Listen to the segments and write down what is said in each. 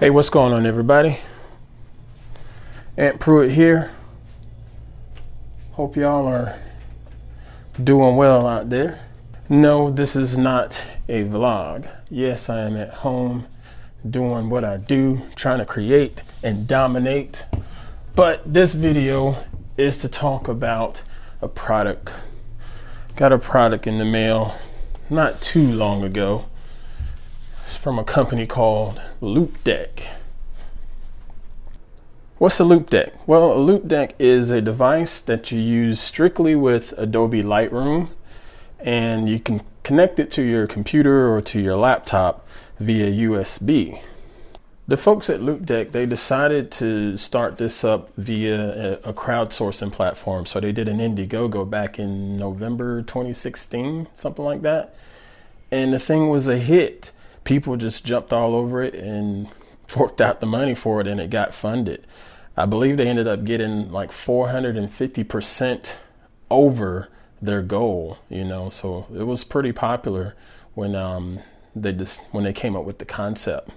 Hey, what's going on, everybody? Aunt Pruitt here. Hope y'all are doing well out there. No, this is not a vlog. Yes, I am at home doing what I do, trying to create and dominate. But this video is to talk about a product. Got a product in the mail not too long ago. It's from a company called Loupedeck. What's a Loupedeck? Well, a Loupedeck is a device that you use strictly with Adobe Lightroom, and you can connect it to your computer or to your laptop via USB. The folks at Loupedeck, they decided to start this up via a crowdsourcing platform. So they did an Indiegogo back in November 2016, something like that. And the thing was a hit. People just jumped all over it and forked out the money for it, and it got funded. I believe they ended up getting like 450% over their goal, so it was pretty popular when they came up with the concept.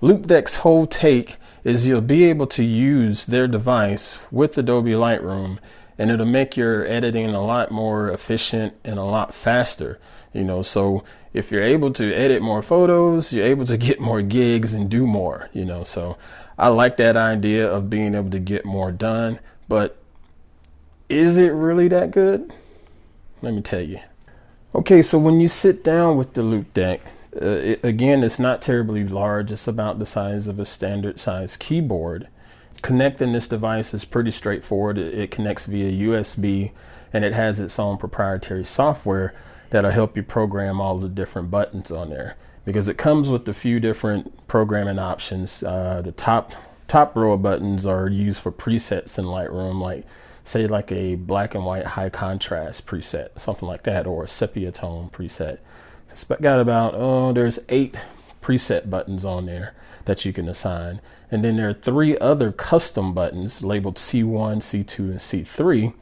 Loupedeck's whole take is you'll be able to use their device with Adobe Lightroom, and it'll make your editing a lot more efficient and a lot faster. So if you're able to edit more photos, you're able to get more gigs and do more, so I like that idea of being able to get more done. But is it really that good? Let me tell you. Okay, so when you sit down with the Loupedeck, again, it's not terribly large. It's about the size of a standard size keyboard. Connecting this device is pretty straightforward. It connects via USB, and it has its own proprietary software that'll help you program all the different buttons on there, because it comes with a few different programming options. The top row of buttons are used for presets in Lightroom, like a black and white high contrast preset, something like that, or a sepia tone preset. It's got about, there's 8 preset buttons on there that you can assign. And then there are 3 other custom buttons labeled C1, C2, and C3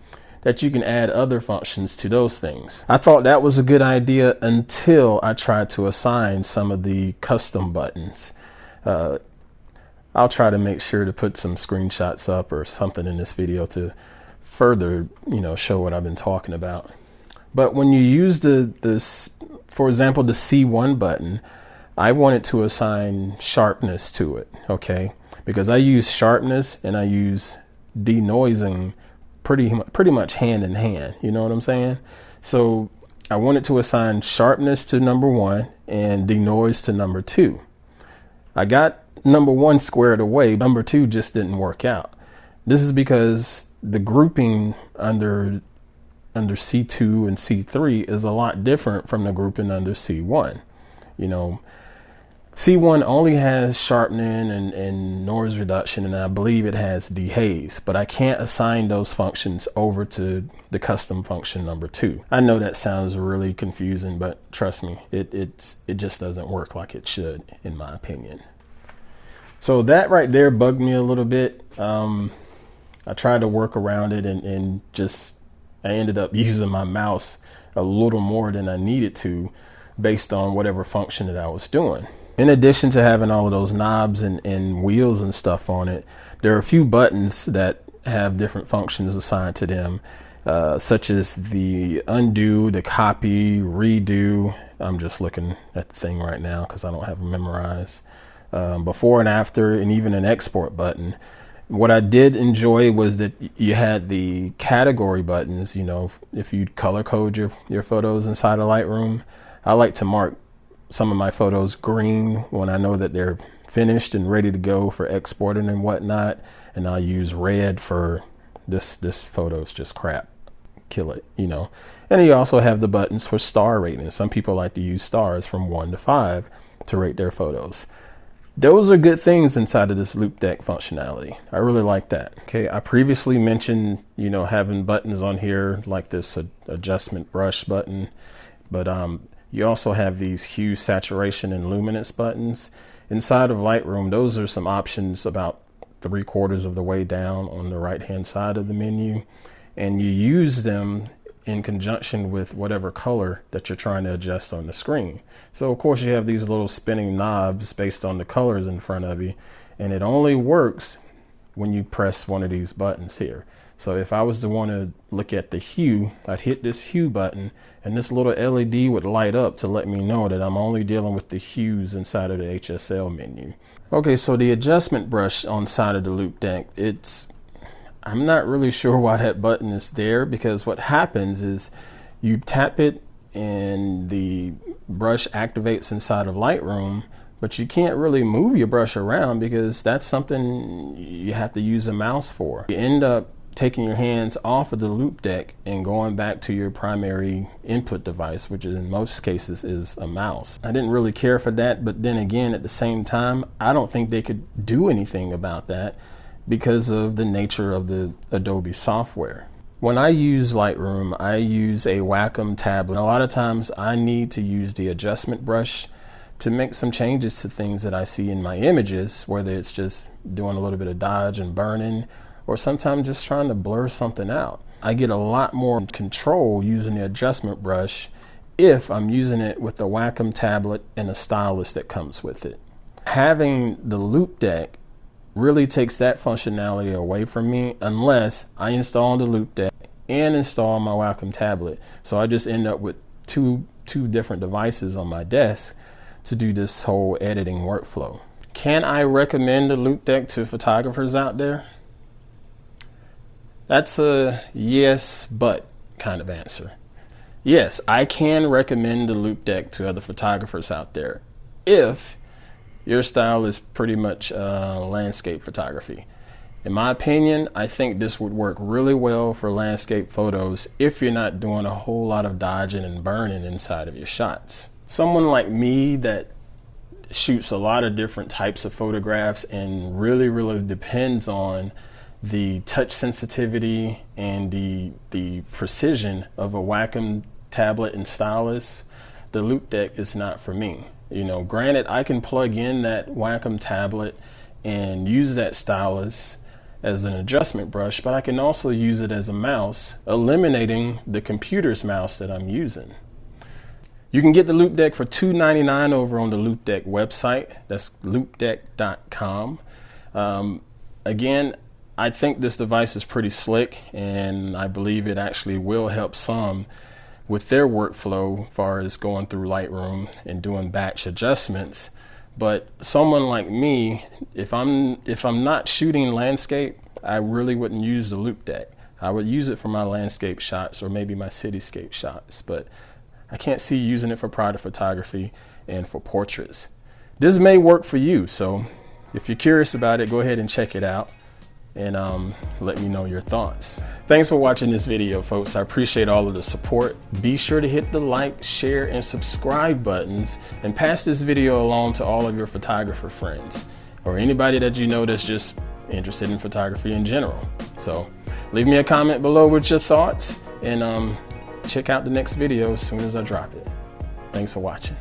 that you can add other functions to those things. I thought that was a good idea until I tried to assign some of the custom buttons. I'll try to make sure to put some screenshots up or something in this video to further, show what I've been talking about. But when you use for example, the C1 button, I wanted to assign sharpness to it, okay? Because I use sharpness and I use denoising pretty much hand in hand, you know what I'm saying? So I wanted to assign sharpness to number 1 and denoise to number 2. I got number 1 squared away. Number 2 just didn't work out. This is because the grouping under C2 and C3 is a lot different from the grouping under C1. C1 only has sharpening and noise reduction, and I believe it has dehaze, but I can't assign those functions over to the custom function number 2. I know that sounds really confusing, but trust me, it just doesn't work like it should, in my opinion. So that right there bugged me a little bit. I tried to work around it, and I ended up using my mouse a little more than I needed to based on whatever function that I was doing. In addition to having all of those knobs and wheels and stuff on it, there are a few buttons that have different functions assigned to them, such as the undo, the copy, redo. I'm just looking at the thing right now because I don't have them memorized. Before and after, and even an export button. What I did enjoy was that you had the category buttons. If you color code your photos inside of Lightroom, I like to mark some of my photos green when I know that they're finished and ready to go for exporting and whatnot, and I'll use red for this photo's just crap, kill it, And you also have the buttons for star rating. Some people like to use stars from 1 to 5 to rate their photos. Those are good things inside of this Loupedeck functionality. I really like that. Okay, I previously mentioned, having buttons on here like this adjustment brush button, but you also have these hue, saturation, and luminance buttons. Inside of Lightroom, those are some options about 3/4 of the way down on the right-hand side of the menu. And you use them in conjunction with whatever color that you're trying to adjust on the screen. So of course you have these little spinning knobs based on the colors in front of you, and it only works when you press one of these buttons here. So if I was to want to look at the hue, I'd hit this hue button, and this little LED would light up to let me know that I'm only dealing with the hues inside of the HSL menu. Okay, so the adjustment brush on side of the Loupedeck, I'm not really sure why that button is there, because what happens is you tap it and the brush activates inside of Lightroom, but you can't really move your brush around because that's something you have to use a mouse for. You end up taking your hands off of the Loupedeck and going back to your primary input device, which in most cases is a mouse. I didn't really care for that, but then again, at the same time, I don't think they could do anything about that because of the nature of the Adobe software. When I use Lightroom, I use a Wacom tablet. A lot of times I need to use the adjustment brush to make some changes to things that I see in my images, whether it's just doing a little bit of dodge and burning, or sometimes just trying to blur something out. I get a lot more control using the adjustment brush if I'm using it with the Wacom tablet and a stylus that comes with it. Having the Loupedeck really takes that functionality away from me unless I install the Loupedeck and install my Wacom tablet. So I just end up with two different devices on my desk to do this whole editing workflow. Can I recommend the Loupedeck to photographers out there? That's a yes, but kind of answer. Yes, I can recommend the Loupedeck to other photographers out there if your style is pretty much landscape photography. In my opinion, I think this would work really well for landscape photos if you're not doing a whole lot of dodging and burning inside of your shots. Someone like me that shoots a lot of different types of photographs and really depends on the touch sensitivity and the precision of a Wacom tablet and stylus, the Loupedeck is not for me. You know, granted, I can plug in that Wacom tablet and use that stylus as an adjustment brush, but I can also use it as a mouse, eliminating the computer's mouse that I'm using. You can get the Loupedeck for $2.99 over on the Loupedeck website. That's loupedeck.com. Again, I think this device is pretty slick, and I believe it actually will help some with their workflow as far as going through Lightroom and doing batch adjustments. But someone like me, if I'm not shooting landscape, I really wouldn't use the Loupedeck. I would use it for my landscape shots or maybe my cityscape shots, but I can't see using it for product photography and for portraits. This may work for you, so if you're curious about it, go ahead and check it out and let me know your thoughts. Thanks for watching this video, folks. I appreciate all of the support. Be sure to hit the like, share, and subscribe buttons, and pass this video along to all of your photographer friends or anybody that you know that's just interested in photography in general. So leave me a comment below with your thoughts, and check out the next video as soon as I drop it. Thanks for watching.